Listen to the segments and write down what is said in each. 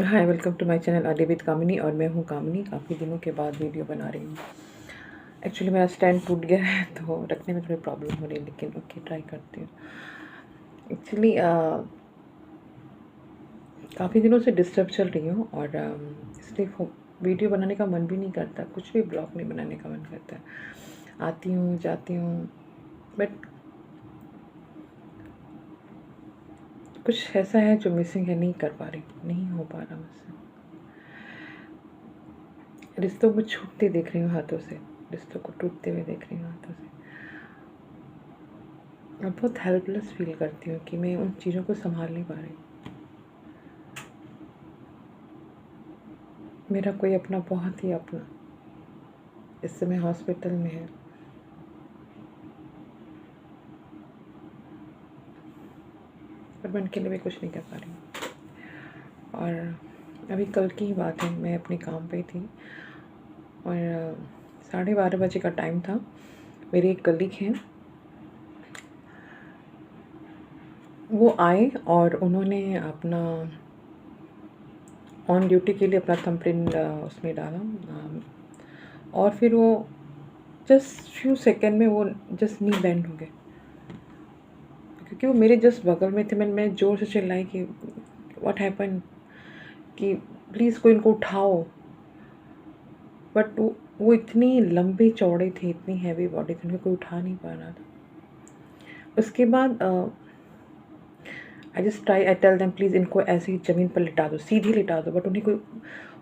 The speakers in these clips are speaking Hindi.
Hi, welcome to my channel आडे विद कामिनी। और मैं हूँ कामिनी। काफ़ी दिनों के बाद वीडियो बना रही हूँ। एक्चुअली मेरा स्टैंड टूट गया है तो रखने में थोड़ी प्रॉब्लम हो रही है, लेकिन ओके, ट्राई करती हूँ। एक्चुअली काफ़ी दिनों से डिस्टर्ब चल रही हूँ और इसलिए वीडियो बनाने का मन भी नहीं करता, कुछ भी ब्लॉग नहीं बनाने का मन करता है। आती हूँ, जाती हूँ, बट कुछ ऐसा है जो मिसिंग है, नहीं कर पा रही, नहीं हो पा रहा मुझसे। रिश्तों को छूटते देख रही हूँ हाथों से, रिश्तों को टूटते हुए देख रही हूँ हाथों से। मैं बहुत हेल्पलेस फील करती हूँ कि मैं उन चीज़ों को संभाल नहीं पा रही। मेरा कोई अपना, बहुत ही अपना, इस समय हॉस्पिटल में है। पर मैं उनके लिए भी कुछ नहीं कर पा रही हूँ। और अभी कल की ही बात है, मैं अपने काम पे थी और 12:30 बजे का टाइम था। मेरे एक कलीग हैं, वो आए और उन्होंने अपना ऑन ड्यूटी के लिए अपना थंबप्रिंट उसमें डाला। और फिर वो जस्ट फ्यू सेकेंड में वो जस्ट नी बेंड हो गए, क्योंकि वो मेरे जस्ट बगल में थे। मैंने ज़ोर से चिल्लाई कि व्हाट हैपन, कि प्लीज़ कोई इनको उठाओ। बट वो इतनी लंबे चौड़े थे, इतनी हैवी बॉडी थी, उनको कोई उठा नहीं पा रहा था। उसके बाद I just try, I tell them please इनको ऐसे ही ज़मीन पर लिटा दो, सीधी लिटा दो। बट उन्हें कोई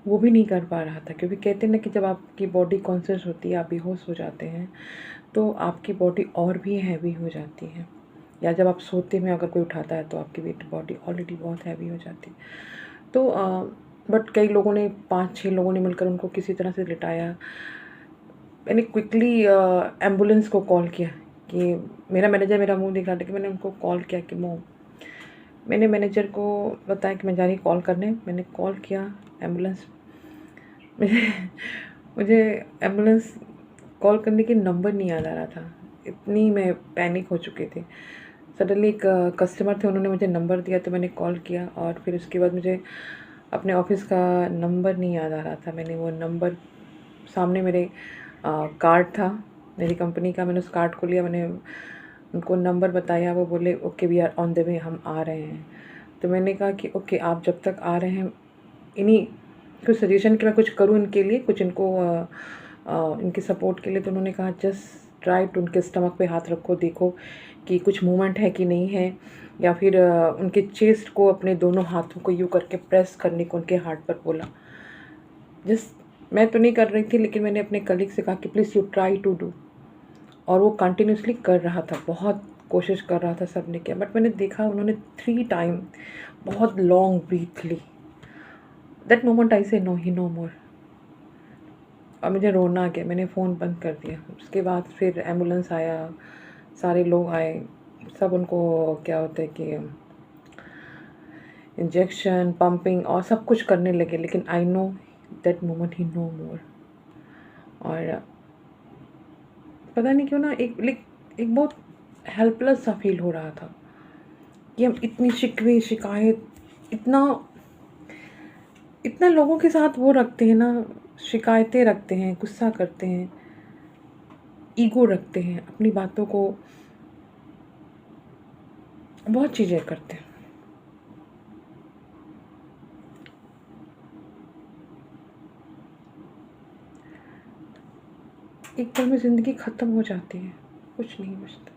वो भी नहीं कर पा रहा था, क्योंकि कहते हैं ना कि जब आपकी बॉडी कॉन्शियस होती है, आप बेहोश हो जाते हैं, तो आपकी बॉडी और भी हैवी हो जाती है। या जब आप सोते में अगर कोई उठाता है तो आपकी वेट बॉडी ऑलरेडी बहुत हैवी हो जाती है। तो बट कई लोगों ने, 5-6 लोगों ने मिलकर उनको किसी तरह से लिटाया। मैंने क्विकली एम्बुलेंस को कॉल किया कि मेरा मैनेजर मेरा मुंह दिखा था, कि मैंने उनको कॉल किया कि मैंने मैनेजर को बताया कि मैं जा रही कॉल करने। मैंने कॉल किया एम्बुलेंस, मुझे मुझे एम्बुलेंस कॉल करने की नंबर नहीं याद आ रहा था, इतनी मैं पैनिक हो चुकी थी। सडनली एक कस्टमर थे, उन्होंने मुझे नंबर दिया तो मैंने कॉल किया। और फिर उसके बाद मुझे अपने ऑफिस का नंबर नहीं याद आ रहा था। मैंने वो नंबर, सामने मेरे कार्ड था मेरी कंपनी का, मैंने उस कार्ड को लिया, मैंने उनको नंबर बताया। वो बोले okay we are on the way, हम आ रहे हैं। तो मैंने कहा कि ओके, आप जब तक आ रहे हैं, इन्हीं कुछ सजेशन कि मैं कुछ करूँ इनके लिए, कुछ इनको इनके सपोर्ट के लिए। तो उन्होंने कहा जस्ट ट्राई टू, उनके स्टमक पे हाथ रखो, देखो कि कुछ मूवमेंट है कि नहीं है। या फिर उनके चेस्ट को अपने दोनों हाथों को यूँ करके प्रेस करने को उनके हार्ट पर बोला। जस्ट मैं तो नहीं कर रही थी, लेकिन मैंने अपने कलीग से कहा कि please you try to do. और वो कंटिन्यूसली कर रहा था, बहुत कोशिश कर रहा था, सब ने किया। बट मैंने देखा उन्होंने 3 टाइम बहुत लॉन्ग ब्रीथ ली। That moment I say no he no more. और मुझे रोना आ गया, मैंने फ़ोन बंद कर दिया। उसके बाद फिर एम्बुलेंस आया, सारे लोग आए, सब उनको क्या होता है कि इंजेक्शन, पंपिंग और सब कुछ करने लगे। लेकिन आई नो दैट मोमेंट ही नो मोर। और पता नहीं क्यों ना, एक बहुत हेल्पलेस सा फील हो रहा था कि हम इतनी शिकवे शिकायत, इतना इतना लोगों के साथ वो रखते हैं ना, शिकायतें रखते हैं, गुस्सा करते हैं, ईगो रखते हैं, अपनी बातों को, बहुत चीज़ें करते हैं। एक पल में ज़िंदगी ख़त्म हो जाती है, कुछ नहीं बचता।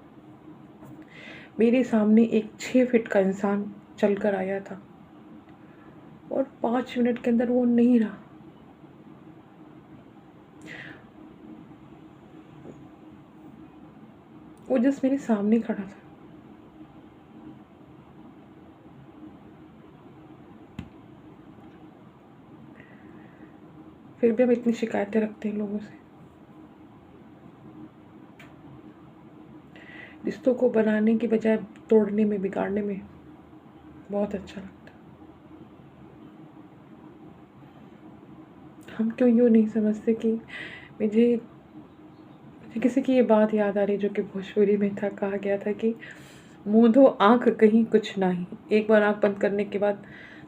मेरे सामने एक 6 फीट का इंसान चल कर आया था और 5 मिनट के अंदर वो नहीं रहा। वो जस्ट मेरे सामने खड़ा था। फिर भी हम इतनी शिकायतें रखते हैं लोगों से। रिश्तों को बनाने की बजाय तोड़ने में, बिगाड़ने में बहुत अच्छा लगता है। हम क्यों यूँ नहीं समझते कि मुझे मुझे किसी की ये बात याद आ रही जो कि भोजपुरी में था, कहा गया था कि मूंदो आँख कहीं कुछ नहीं। एक बार आँख बंद करने के बाद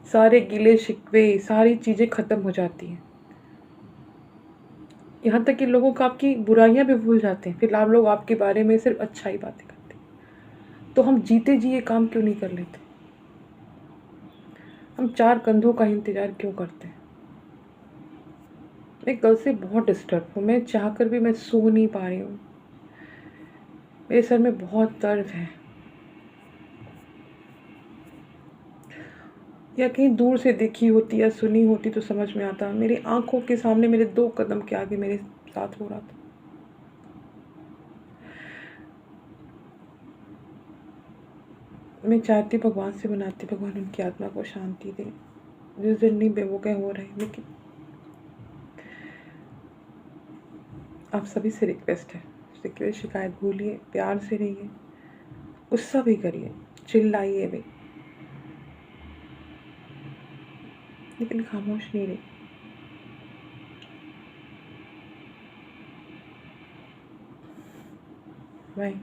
सारे गिले शिकवे, सारी चीज़ें ख़त्म हो जाती हैं। यहाँ तक कि लोगों को आपकी बुराइयाँ भी भूल जाते हैं, फिर आप लोग आपके बारे में सिर्फ़ अच्छा ही बातें करते हैं। तो हम जीते जी ये काम क्यों नहीं कर लेते? हम 4 कंधों का इंतज़ार क्यों करते हैं? मैं कल से बहुत डिस्टर्ब हूँ, मैं चाहकर भी मैं सो नहीं पा रही हूँ। मेरे सर में बहुत दर्द है। या कहीं दूर से देखी होती या सुनी होती तो समझ में आता। मेरी आँखों के सामने मेरे 2 कदम के आगे मेरे साथ हो रहा था। मैं चाहती भगवान से मनाती, भगवान उनकी आत्मा को शांति दे। जिस दिन नहीं बेवकूफ़ हो रहे, लेकिन आप सभी से रिक्वेस्ट है, शिकायत भूलिए, प्यार से रहिए, गुस्सा भी करिए, चिल्लाइए भी, लेकिन खामोश नहीं रहिए। बाय।